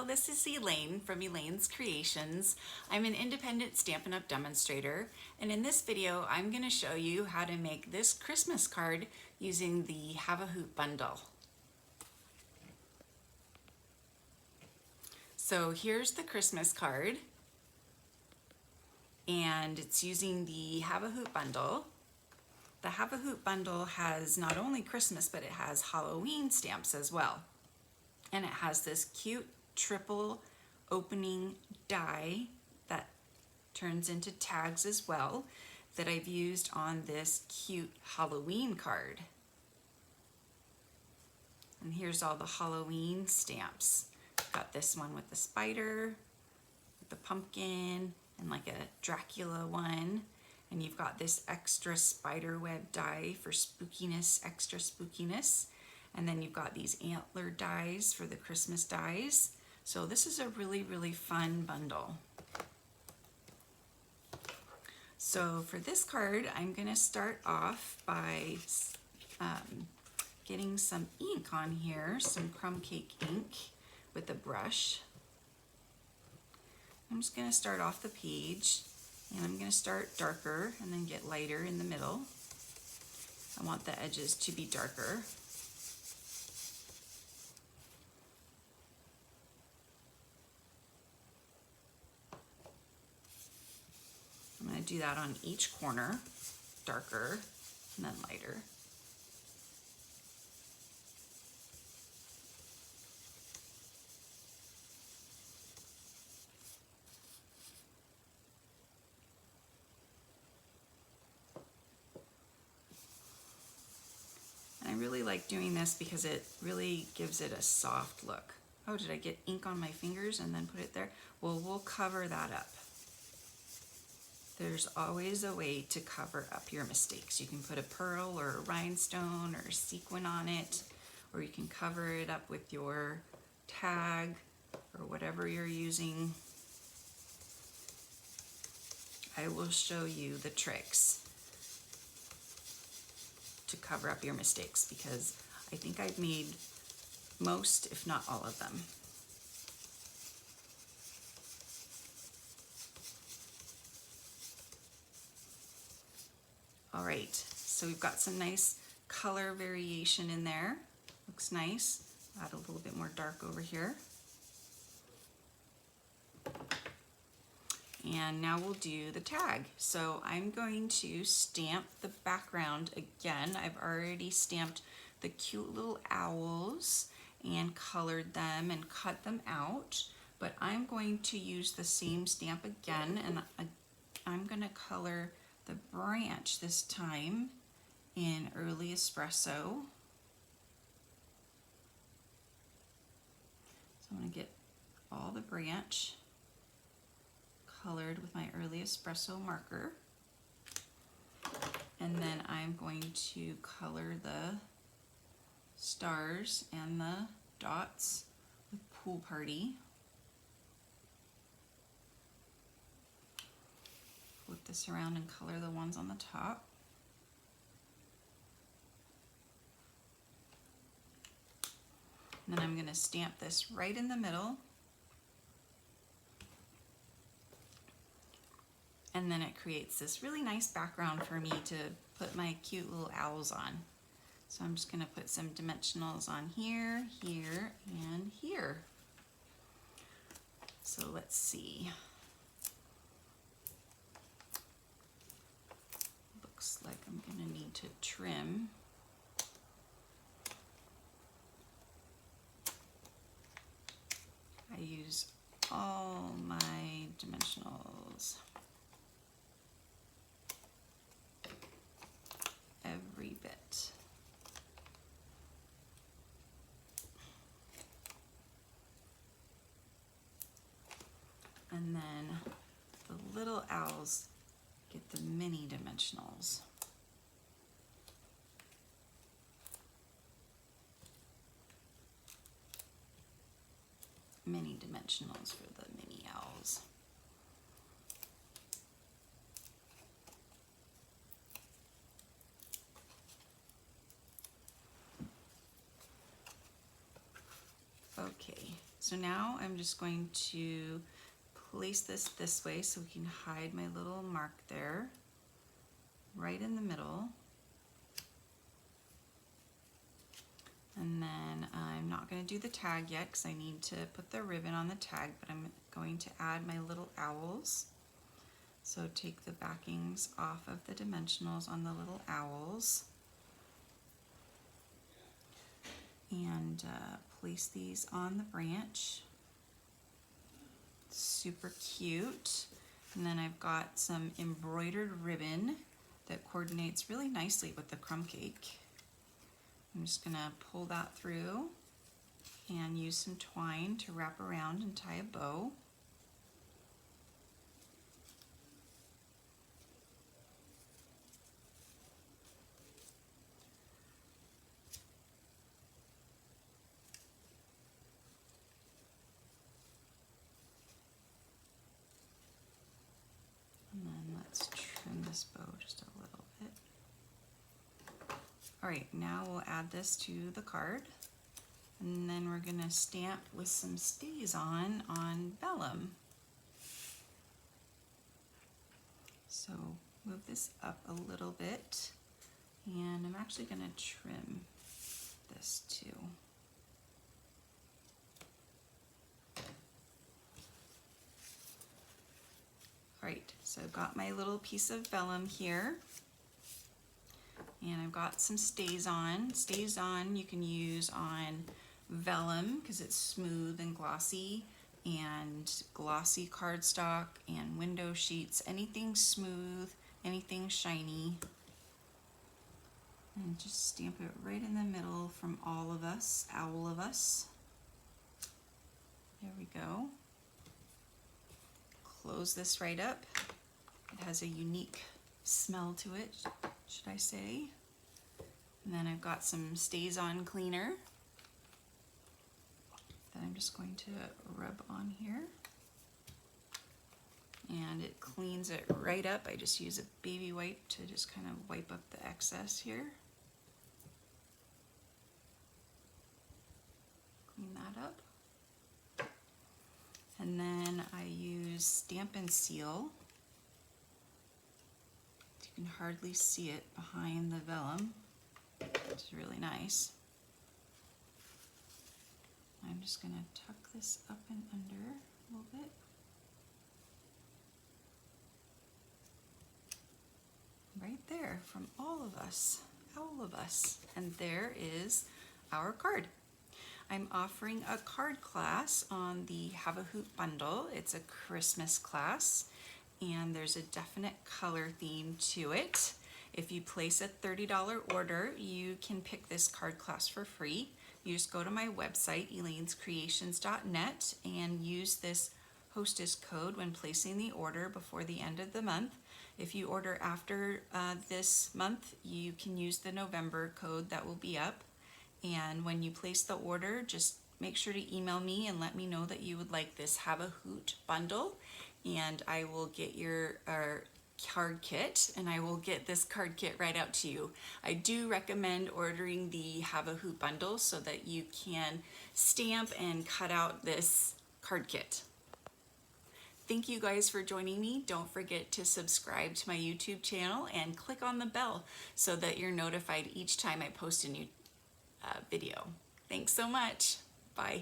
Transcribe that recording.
this is Elaine from Elaine's Creations. I'm an independent Stampin' Up! Demonstrator, and in this video I'm going to show you how to make this Christmas card using the Thehavahoop Bundle. So here's the Christmas card, and it's using the Thehavahoop Bundle. The Thehavahoop Bundle has not only Christmas, but it has Halloween stamps as well. And it has this cute triple opening die that turns into tags as well that I've used on this cute Halloween card. And here's all the Halloween stamps. Got this one with the spider, with the pumpkin, and like a Dracula one. And you've got this extra spider web die for spookiness, extra spookiness. And then you've got these antler dies for the Christmas dies. So this is a really, really fun bundle. So for this card, I'm gonna start off by getting some ink on here, some crumb cake ink with a brush. I'm just gonna start off the page, and I'm gonna start darker and then get lighter in the middle. I want the edges to be darker. I'm going to do that on each corner, darker and then lighter. And I really like doing this because it really gives it a soft look. Oh, did I get ink on my fingers and then put it there? Well, we'll cover that up. There's always a way to cover up your mistakes. You can put a pearl or a rhinestone or a sequin on it, or you can cover it up with your tag or whatever you're using. I will show you the tricks to cover up your mistakes because I think I've made most, if not all of them. All right, so we've got some nice color variation in there. Looks nice. Add a little bit more dark over here. And now we'll do the tag. So I'm going to stamp the background again. I've already stamped the cute little owls and colored them and cut them out, but I'm going to use the same stamp again, and I'm gonna color the branch this time in Early Espresso. So I'm going to get all the branch colored with my Early Espresso marker. And then I'm going to color the stars and the dots with Pool Party. Flip this around and color the ones on the top. And then I'm going to stamp this right in the middle. And then it creates this really nice background for me to put my cute little owls on. So I'm just going to put some dimensionals on here, here, and here. So let's see. Looks like I'm going to need to trim. I use all my dimensionals. Every bit. And then the little owls get the mini dimensionals. Mini dimensionals for the mini owls. Okay, So now I'm just going to place this way so we can hide my little mark there, right in the middle. And then I'm not going to do the tag yet because I need to put the ribbon on the tag, but I'm going to add my little owls. So take the backings off of the dimensionals on the little owls and place these on the branch. Super cute. And then I've got some embroidered ribbon that coordinates really nicely with the crumb cake. I'm just gonna pull that through and use some twine to wrap around and tie a bow. And then let's trim this bow just a little bit. All right, now we'll add this to the card, and then we're gonna stamp with some stays-on vellum. So move this up a little bit, and I'm actually gonna trim this too. All right, so I've got my little piece of vellum here. And I've got some stays-on. Stays-on you can use on vellum because it's smooth and glossy cardstock and window sheets, anything smooth, anything shiny. And just stamp it right in the middle from all of us, owl of us. There we go. Close this right up. It has a unique smell to it, should I say. And then I've got some stays-on cleaner that I'm just going to rub on here. And it cleans it right up. I just use a baby wipe to just kind of wipe up the excess here. Clean that up. And then I use Stampin' Seal. You can hardly see it behind the vellum, which is really nice. I'm just going to tuck this up and under a little bit. Right there, from all of us, all of us. And there is our card. I'm offering a card class on the Thehavahoop Bundle. It's a Christmas class, and there's a definite color theme to it. If you place a $30 order, you can pick this card class for free. You just go to my website, elainescreations.net, and use this hostess code when placing the order before the end of the month. If you order after this month, you can use the November code that will be up. And when you place the order, just make sure to email me and let me know that you would like this Thehavahoop Bundle, and I will get your card kit, and I will get this card kit right out to you. I do recommend ordering the Thehavahoop Bundle so that you can stamp and cut out this card kit. Thank you guys for joining me. Don't forget to subscribe to my YouTube channel and click on the bell so that you're notified each time I post a new video. Thanks so much. Bye.